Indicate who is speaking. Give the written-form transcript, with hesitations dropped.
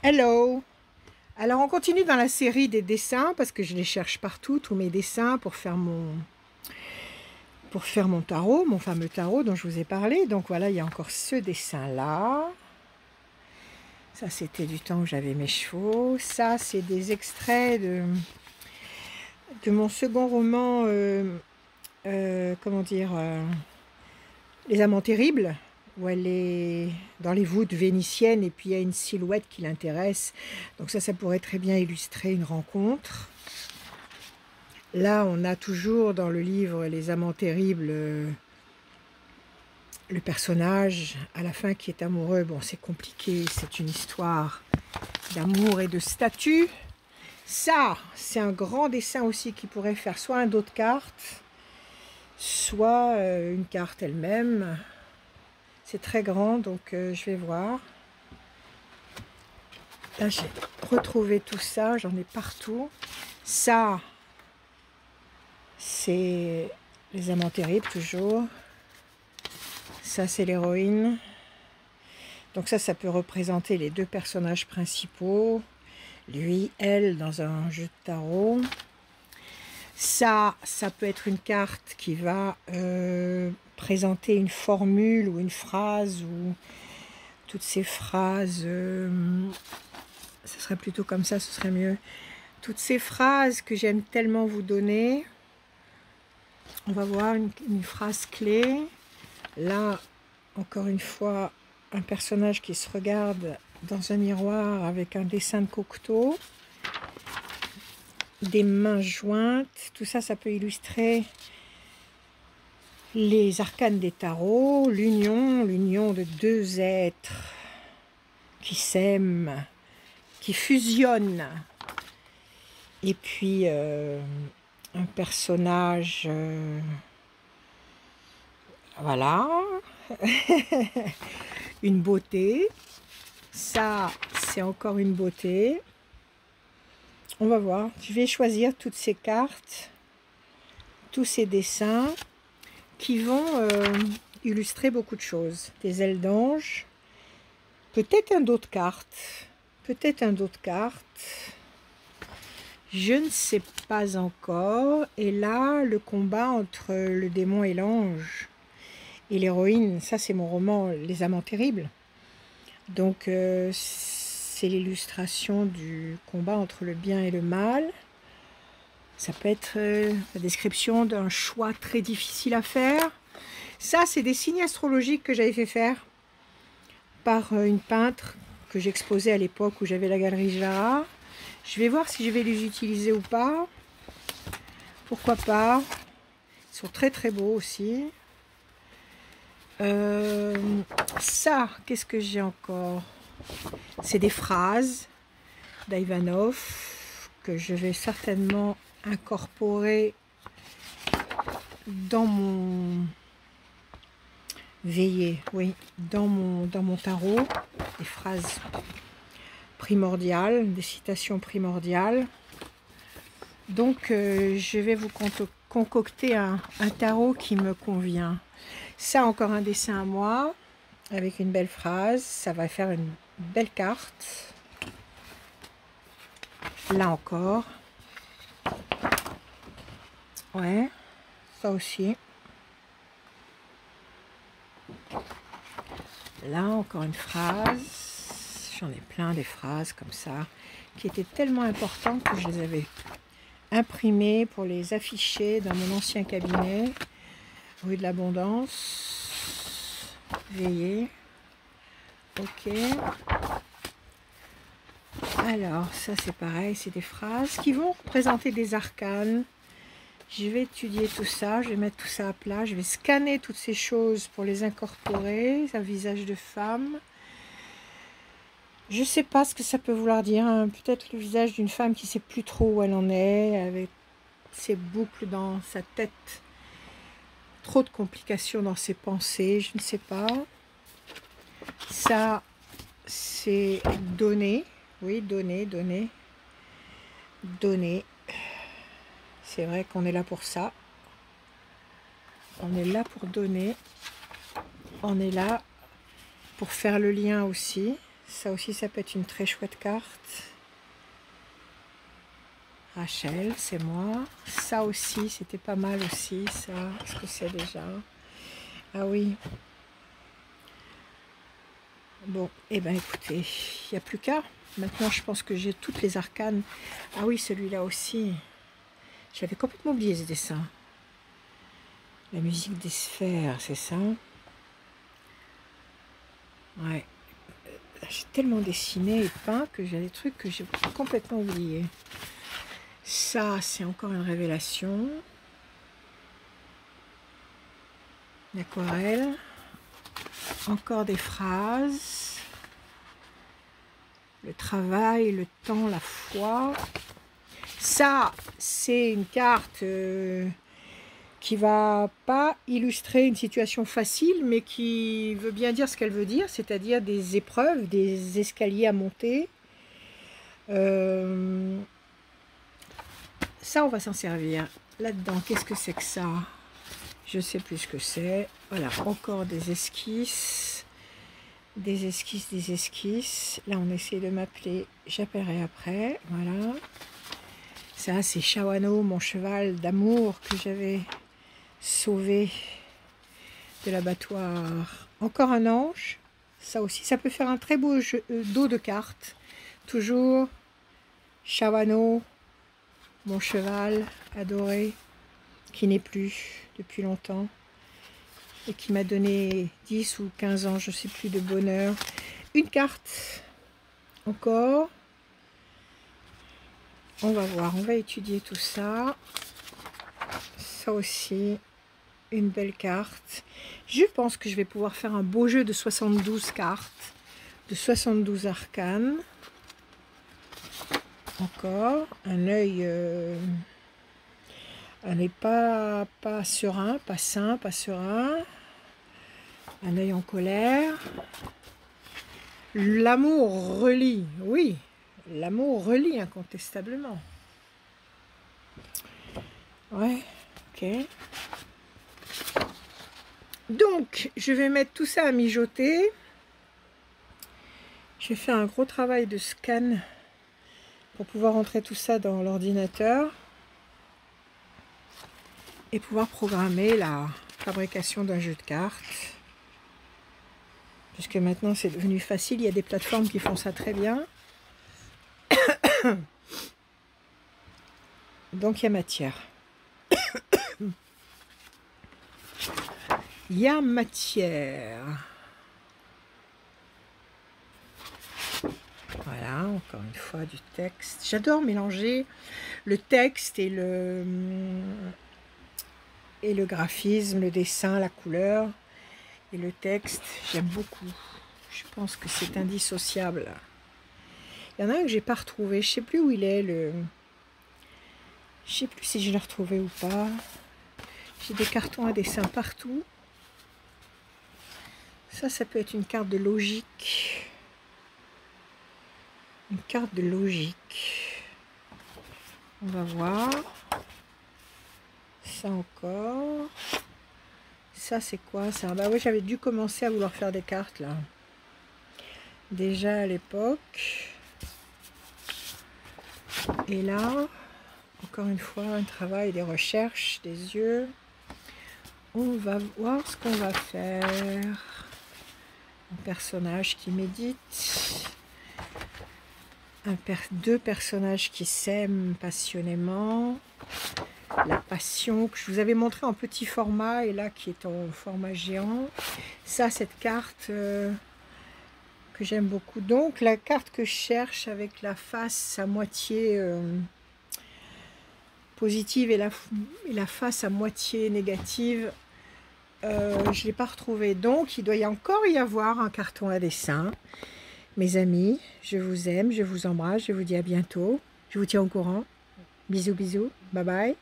Speaker 1: Hello! Alors on continue dans la série des dessins parce que je les cherche partout, tous mes dessins pour faire mon tarot, mon fameux tarot dont je vous ai parlé. Donc voilà, il y a encore ce dessin-là. Ça c'était du temps où j'avais mes chevaux. Ça c'est des extraits de mon second roman, comment dire, Les Amants Terribles, où elle est dans les voûtes vénitiennes et puis il y a une silhouette qui l'intéresse. Donc ça pourrait très bien illustrer une rencontre. Là, on a toujours dans le livre Les Amants Terribles le personnage à la fin qui est amoureux. Bon, c'est compliqué, c'est une histoire d'amour et de statut. Ça, c'est un grand dessin aussi qui pourrait faire soit un dos de carte, soit une carte elle-même. C'est très grand, donc je vais voir. Là, j'ai retrouvé tout ça, j'en ai partout. Ça, c'est Les Amants Terribles, toujours. Ça, c'est l'héroïne. Donc ça peut représenter les deux personnages principaux. Lui, elle, dans un jeu de tarot. Ça peut être une carte qui va présenter une formule ou une phrase ou toutes ces phrases. Ce serait plutôt comme ça, ce serait mieux. Toutes ces phrases que j'aime tellement vous donner. On va voir une phrase clé. Là, encore une fois, un personnage qui se regarde dans un miroir avec un dessin de Cocteau. Des mains jointes. Tout ça, ça peut illustrer les arcanes des tarots. L'union de deux êtres qui s'aiment, qui fusionnent. Et puis, un personnage... voilà. Une beauté. Ça, c'est encore une beauté. On va voir. Je vais choisir toutes ces cartes, tous ces dessins qui vont illustrer beaucoup de choses. Des ailes d'ange. Peut-être un dos de cartes. Peut-être un dos de cartes. Je ne sais pas encore. Et là, le combat entre le démon et l'ange. Et l'héroïne, ça c'est mon roman Les Amants Terribles. Donc c'est l'illustration du combat entre le bien et le mal. Ça peut être la description d'un choix très difficile à faire. Ça c'est des signes astrologiques que j'avais fait faire par une peintre que j'exposais à l'époque où j'avais la galerie Jara. Je vais voir si je vais les utiliser ou pas. Pourquoi pas. Ils sont très très beaux aussi. Ça, qu'est-ce que j'ai encore? C'est des phrases d'Ivanov que je vais certainement incorporer dans mon veillé, oui, dans mon tarot. Des phrases primordiales, des citations primordiales. Donc, je vais vous concocter un tarot qui me convient. Ça, encore un dessin à moi, avec une belle phrase. Ça va faire une belle carte. Là encore. Ouais, ça aussi. Là, encore une phrase. J'en ai plein des phrases comme ça, qui étaient tellement importantes que je les avais imprimées pour les afficher dans mon ancien cabinet. Rue de l'Abondance. Veillez. Ok. Alors, ça c'est pareil, c'est des phrases qui vont représenter des arcanes. Je vais étudier tout ça, je vais mettre tout ça à plat, je vais scanner toutes ces choses pour les incorporer. Un visage de femme. Je ne sais pas ce que ça peut vouloir dire. Hein. Peut-être le visage d'une femme qui ne sait plus trop où elle en est, avec ses boucles dans sa tête. Trop de complications dans ses pensées, je ne sais pas. Ça, c'est donner. Oui, donner. C'est vrai qu'on est là pour ça. On est là pour donner. On est là pour faire le lien aussi. Ça aussi, ça peut être une très chouette carte. Rachel, c'est moi. Ça aussi, c'était pas mal aussi, ça. Qu'est-ce que c'est déjà? Ah oui. Bon, eh bien écoutez, il n'y a plus qu'à. Maintenant, je pense que j'ai toutes les arcanes. Ah oui, celui-là aussi. J'avais complètement oublié ce dessin. La musique des sphères, c'est ça? Ouais. J'ai tellement dessiné et peint que j'ai des trucs que j'ai complètement oubliés. Ça, c'est encore une révélation. L'aquarelle. Encore des phrases. Le travail, le temps, la foi. Ça, c'est une carte qui va pas illustrer une situation facile, mais qui veut bien dire ce qu'elle veut dire, c'est-à-dire des épreuves, des escaliers à monter. Ça, on va s'en servir. Là-dedans, qu'est-ce que c'est que ça? Je sais plus ce que c'est. Voilà, encore des esquisses. Des esquisses, des esquisses. Là, on essaie de m'appeler. J'appellerai après. Voilà. Ça, c'est Shawano, mon cheval d'amour que j'avais sauvé de l'abattoir. Encore un ange. Ça aussi, ça peut faire un très beau dos de cartes. Toujours Shawano, mon cheval adoré, qui n'est plus depuis longtemps et qui m'a donné 10 ou 15 ans, je ne sais plus, de bonheur. Une carte encore. On va voir, on va étudier tout ça. Ça aussi, une belle carte. Je pense que je vais pouvoir faire un beau jeu de 72 cartes, de 72 arcanes. Encore un œil pas serein, pas sain, pas serein. Un œil en colère. L'amour relie, oui, l'amour relie incontestablement. Ouais, ok. Donc, je vais mettre tout ça à mijoter. J'ai fait un gros travail de scan pour pouvoir entrer tout ça dans l'ordinateur et pouvoir programmer la fabrication d'un jeu de cartes. Puisque maintenant c'est devenu facile, il y a des plateformes qui font ça très bien. Donc il y a matière. Il y a matière. Voilà, encore une fois du texte. J'adore mélanger le texte et le graphisme, le dessin, la couleur. Et le texte, j'aime beaucoup. Je pense que c'est indissociable. Il y en a un que j'ai pas retrouvé. Je sais plus où il est. Je sais plus si je l'ai retrouvé ou pas. J'ai des cartons à dessin partout. Ça peut être une carte de logique. Une carte de logique. On va voir. Ça encore. Ça, c'est quoi ça? Bah oui, j'avais dû commencer à vouloir faire des cartes là. Déjà à l'époque. Et là, encore une fois, un travail, des recherches, des yeux. On va voir ce qu'on va faire. Un personnage qui médite. Deux personnages qui s'aiment passionnément. La passion que je vous avais montré en petit format et là qui est en format géant. Ça, cette carte que j'aime beaucoup. Donc la carte que je cherche avec la face à moitié positive et la face à moitié négative, je ne l'ai pas retrouvée. Donc il doit encore y avoir un carton à dessin. Mes amis, je vous aime, je vous embrasse, je vous dis à bientôt. Je vous tiens au courant. Bisous, bisous, bye bye.